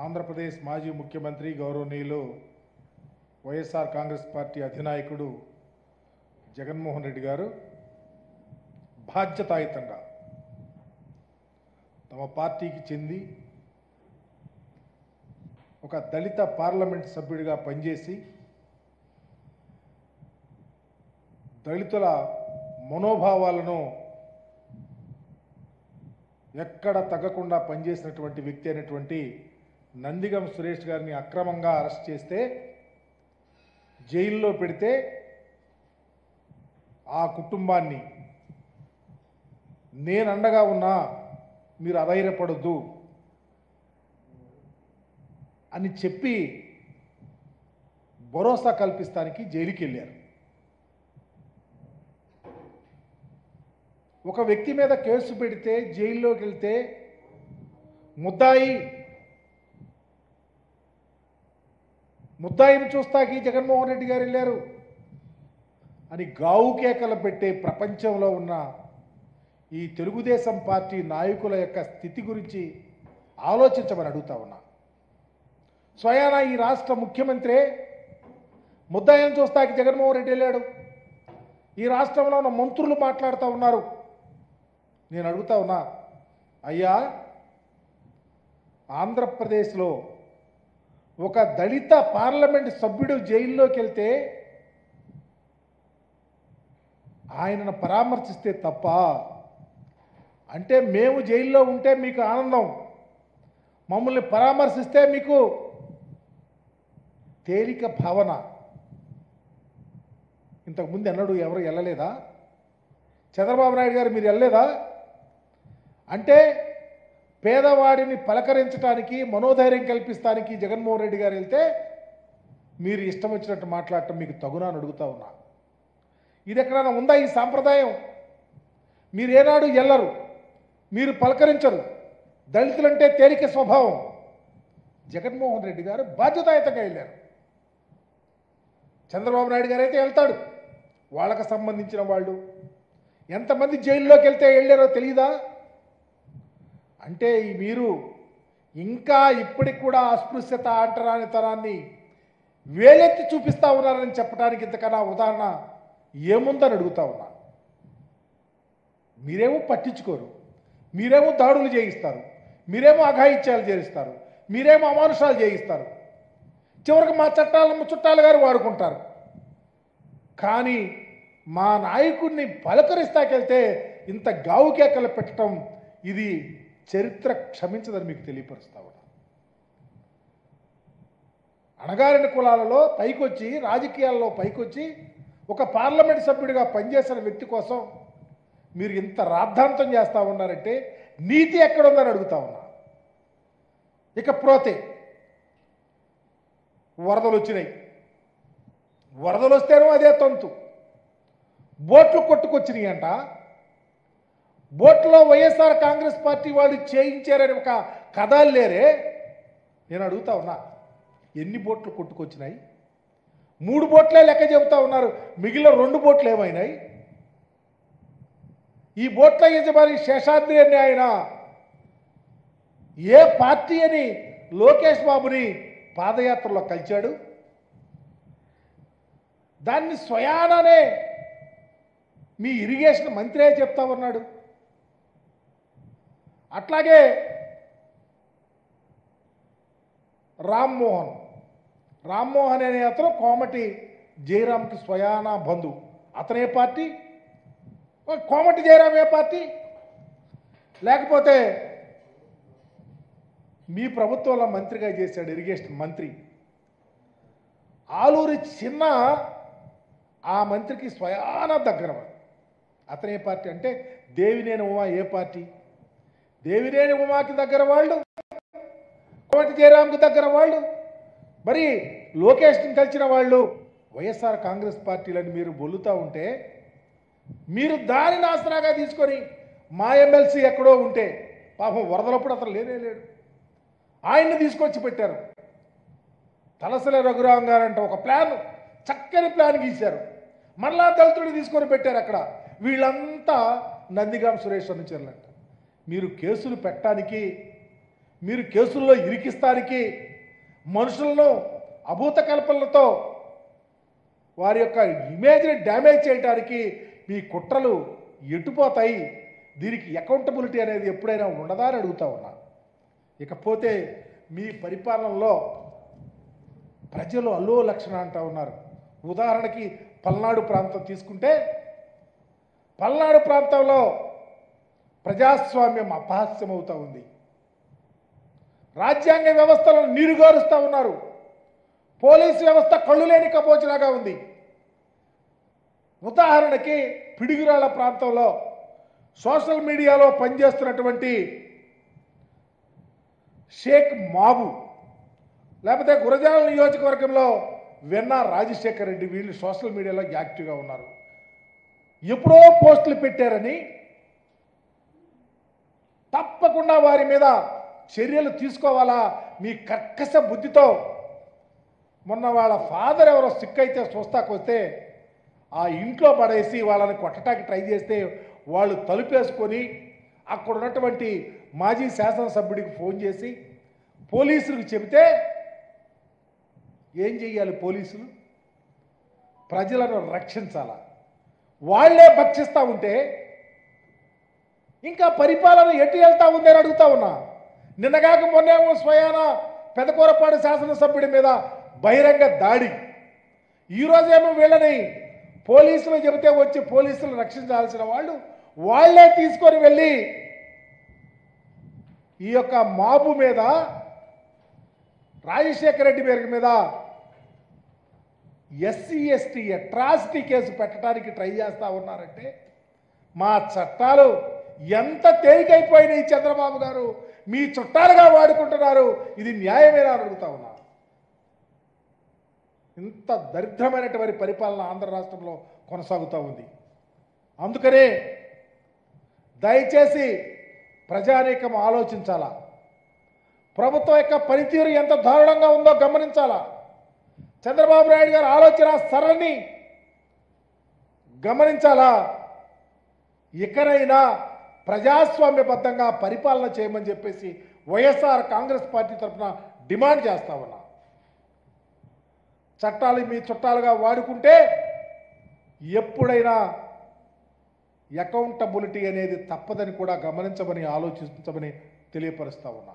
ఆంధ్రప్రదేశ్ మాజీ ముఖ్యమంత్రి గౌరవనీయులు వైఎస్ఆర్ కాంగ్రెస్ పార్టీ అధినాయకుడు జగన్మోహన్ రెడ్డి గారు బాధ్యతాయుతంగా తమ పార్టీకి చెంది ఒక దళిత పార్లమెంట్ సభ్యుడిగా పనిచేసి దళితుల మనోభావాలను ఎక్కడ తగ్గకుండా పనిచేసినటువంటి వ్యక్తి అయినటువంటి నందిగం సురేష్ గారిని అక్రమంగా అరెస్ట్ చేస్తే జైల్లో పెడితే ఆ కుటుంబాన్ని నేను అండగా ఉన్నా మీరు అధైర్యపడొద్దు అని చెప్పి భరోసా కల్పిస్తానికి జైలుకి వెళ్ళారు. ఒక వ్యక్తి మీద కేసు పెడితే జైల్లోకి వెళ్తే ముద్దాయిని చూస్తాకి జగన్మోహన్ రెడ్డి గారు వెళ్ళారు అని గావు కేకలు పెట్టే ప్రపంచంలో ఉన్న ఈ తెలుగుదేశం పార్టీ నాయకుల యొక్క స్థితి గురించి ఆలోచించమని అడుగుతా ఉన్నా. స్వయానా ఈ రాష్ట్ర ముఖ్యమంత్రి ముద్దాయిని చూస్తాకి జగన్మోహన్ రెడ్డి వెళ్ళాడు. ఈ రాష్ట్రంలో ఉన్న మంత్రులు మాట్లాడుతూ ఉన్నారు. నేను అడుగుతా ఉన్నా, అయ్యా ఆంధ్రప్రదేశ్లో ఒక దళిత పార్లమెంట్ సభ్యుడు జైల్లోకి వెళ్తే ఆయనను పరామర్శిస్తే తప్ప, అంటే మేము జైల్లో ఉంటే మీకు ఆనందం, మమ్మల్ని పరామర్శిస్తే మీకు తేలిక భావన. ఇంతకుముందు ఎన్నడూ ఎవరు వెళ్ళలేదా? చంద్రబాబు నాయుడు గారు మీరు వెళ్ళలేదా? అంటే పేదవాడిని పలకరించడానికి మనోధైర్యం కల్పిస్తానికి జగన్మోహన్ రెడ్డి గారు వెళ్తే మీరు ఇష్టం వచ్చినట్టు మాట్లాడటం మీకు తగునా అని అడుగుతా ఉన్నా. ఇది ఎక్కడైనా ఉందా ఈ సాంప్రదాయం? మీరు ఏనాడు వెళ్ళరు, మీరు పలకరించరు, దళితులంటే తేలిక స్వభావం. జగన్మోహన్ రెడ్డి గారు బాధ్యతాయుతంగా వెళ్ళారు. చంద్రబాబు నాయుడు గారు అయితే వెళ్తాడు, వాళ్ళకు సంబంధించిన వాళ్ళు ఎంతమంది జైల్లోకి వెళ్తే వెళ్ళారో తెలియదా? అంటే మీరు ఇంకా ఇప్పటికి కూడా అస్పృశ్యత అంటరానితనాన్ని వేలెత్తి చూపిస్తూ ఉన్నారని చెప్పడానికి ఇంతకన్నా ఉదాహరణ ఏముందని అడుగుతా ఉన్నా. మీరేమో పట్టించుకోరు, మీరేమో దాడులు చేయిస్తారు, మీరేమో అఘాయిత్యాలు చేయిస్తారు, మీరేమో అమానుషాలు చేయిస్తారు, చివరికి మా చుట్టాలు గారు వాడుకుంటారు. కానీ మా నాయకుడిని పలకరిస్తాకెళ్తే ఇంత గావు కేకలు పెట్టడం ఇది చరిత్ర క్షమించదని మీకు తెలియపరుస్తా ఉన్నా. అణగారిన కులాలలో పైకొచ్చి, రాజకీయాల్లో పైకొచ్చి ఒక పార్లమెంట్ సభ్యుడిగా పనిచేసిన వ్యక్తి కోసం మీరు ఇంత రాద్ధాంతం చేస్తూ ఉన్నారంటే నీతి ఎక్కడుందని అడుగుతా ఉన్నా. ఇకపోతే వరదలు వచ్చినాయి, వరదలు వస్తేనో అదే తంతు. బోట్లు కొట్టుకొచ్చినాయి అంట. బోట్లో వైఎస్ఆర్ కాంగ్రెస్ పార్టీ వాళ్ళు చేయించారని ఒక కథలు లేరే. నేను అడుగుతా ఉన్నా, ఎన్ని బోట్లు కొట్టుకొచ్చినాయి? 3 బోట్లే లెక్క చెబుతా ఉన్నారు, మిగిలిన 2 బోట్లు ఏమైనాయి? ఈ బోట్ల యజమాని శేషాద్రి అని ఆయన ఏ పార్టీ అని లోకేష్ బాబుని పాదయాత్రలో కలిచాడు. దాన్ని స్వయాననే మీ ఇరిగేషన్ మంత్రే చెప్తా ఉన్నాడు. అట్లాగే రామ్మోహన్ అనే అతను కోమటి జయరాంకి స్వయానా బంధు. అతనే పార్టీ? కోమటి జయరాం ఏ పార్టీ? లేకపోతే మీ ప్రభుత్వంలో మంత్రిగా చేశాడు ఇరిగేషన్ మంత్రి ఆలూరి చిన్న, ఆ మంత్రికి స్వయానా దగ్గర. అతనే పార్టీ? అంటే దేవినేని ఉమా ఏ పార్టీ? దేవినేని ఉమాకి దగ్గర వాళ్ళు, కోమటి జయరాంకి దగ్గర వాళ్ళు, మరి లోకేష్ని కలిసిన వాళ్ళు వైఎస్ఆర్ కాంగ్రెస్ పార్టీలని మీరు బొల్లుతూ ఉంటే, మీరు దానిని ఆసరాగా తీసుకొని మా ఎమ్మెల్సీ ఎక్కడో ఉంటే, పాపం వరదలప్పుడు అతను లేడు, ఆయన్ని తీసుకొచ్చి పెట్టారు. తలసల రఘురాం గారంట ఒక ప్లాన్, చక్కని ప్లాన్ గీశారు, మళ్ళా దళితుడిని తీసుకొని పెట్టారు అక్కడ. వీళ్ళంతా నందిగాం సురేష్ అనుచరులంట. మీరు కేసులు పెట్టడానికి మీరు కేసుల్లో ఇరికిస్తానికి, మనుషులను అభూత కల్పనలతో వారి యొక్క ఇమేజ్ని డ్యామేజ్ చేయడానికి మీ కుట్రలు ఎటుపోతాయి? దీనికి అకౌంటబిలిటీ అనేది ఎప్పుడైనా ఉండదా అని అడుగుతా ఉన్నా. ఇకపోతే మీ పరిపాలనలో ప్రజలు అల్లో లక్షణ అంటూ ఉన్నారు. ఉదాహరణకి పల్నాడు ప్రాంతం తీసుకుంటే, పల్నాడు ప్రాంతంలో ప్రజాస్వామ్యం అపహాస్యం అవుతూ ఉంది. రాజ్యాంగ వ్యవస్థలను నీరుగారుస్తూ ఉన్నారు. పోలీసు వ్యవస్థ కళ్ళు లేని కపోచలాగా ఉంది. ఉదాహరణకి పిడుగురాళ్ల ప్రాంతంలో సోషల్ మీడియాలో పనిచేస్తున్నటువంటి షేక్ మాబు, లేకపోతే గురజాల నియోజకవర్గంలో వెన్న రాజశేఖర్ రెడ్డి, వీళ్ళు సోషల్ మీడియాలో యాక్టివ్గా ఉన్నారు. ఎప్పుడో పోస్టులు పెట్టారని తప్పకుండా వారి మీద చర్యలు తీసుకోవాలా మీ కర్కశ బుద్ధితో. మొన్న వాళ్ళ ఫాదర్ ఎవరో సిక్ అయితే చూస్తాకొస్తే ఆ ఇంట్లో పడేసి వాళ్ళని కొట్టడానికి ట్రై చేస్తే వాళ్ళు తలుపేసుకొని అక్కడ ఉన్నటువంటి మాజీ శాసనసభ్యుడికి ఫోన్ చేసి పోలీసులకు చెబితే ఏం చెయ్యాలి? పోలీసులు ప్రజలను రక్షించాలా? వాళ్లే భక్షిస్తూ ఉంటే ఇంకా పరిపాలన ఎటు వెళ్తా ఉంది అని అడుగుతా ఉన్నా. నిన్నగాక మొన్నేమో స్వయాన పెదకూరపాడు శాసనసభ్యుడి మీద బహిరంగ దాడి, ఈరోజేమో వీళ్ళని పోలీసులు చెబితే వచ్చి పోలీసులు రక్షించాల్సిన వాళ్ళు వాళ్లే తీసుకొని వెళ్ళి ఈ యొక్క మాబు మీద, రాజశేఖర రెడ్డి పేరు మీద ఎస్సీ ఎస్టీ అట్రాసిటీ కేసు పెట్టడానికి ట్రై చేస్తూ ఉన్నారంటే మా చట్టాలు ఎంత తేలికైపోయినాయి చంద్రబాబు గారు, మీ చుట్టాలుగా వాడుకుంటున్నారు. ఇది న్యాయమేనా అని అడుగుతా ఉన్నా. ఇంత దరిద్రమైనటువంటి పరిపాలన ఆంధ్ర రాష్ట్రంలో కొనసాగుతూ ఉంది. అందుకనే దయచేసి ప్రజానీకం ఆలోచించాలా. ప్రభుత్వం యొక్క పనితీరు ఎంత దారుణంగా ఉందో గమనించాలా. చంద్రబాబు నాయుడు గారి ఆలోచన సరళిని గమనించాలా. ఇకనైనా ప్రజాస్వామ్యబద్ధంగా పరిపాలన చేయమని చెప్పేసి వైఎస్ఆర్ కాంగ్రెస్ పార్టీ తరఫున డిమాండ్ చేస్తా ఉన్నా. చట్టాలు మీ చుట్టాలుగా వాడుకుంటే ఎప్పుడైనా అకౌంటబిలిటీ అనేది తప్పదని కూడా గమనించమని, ఆలోచించమని తెలియపరుస్తా ఉన్నా.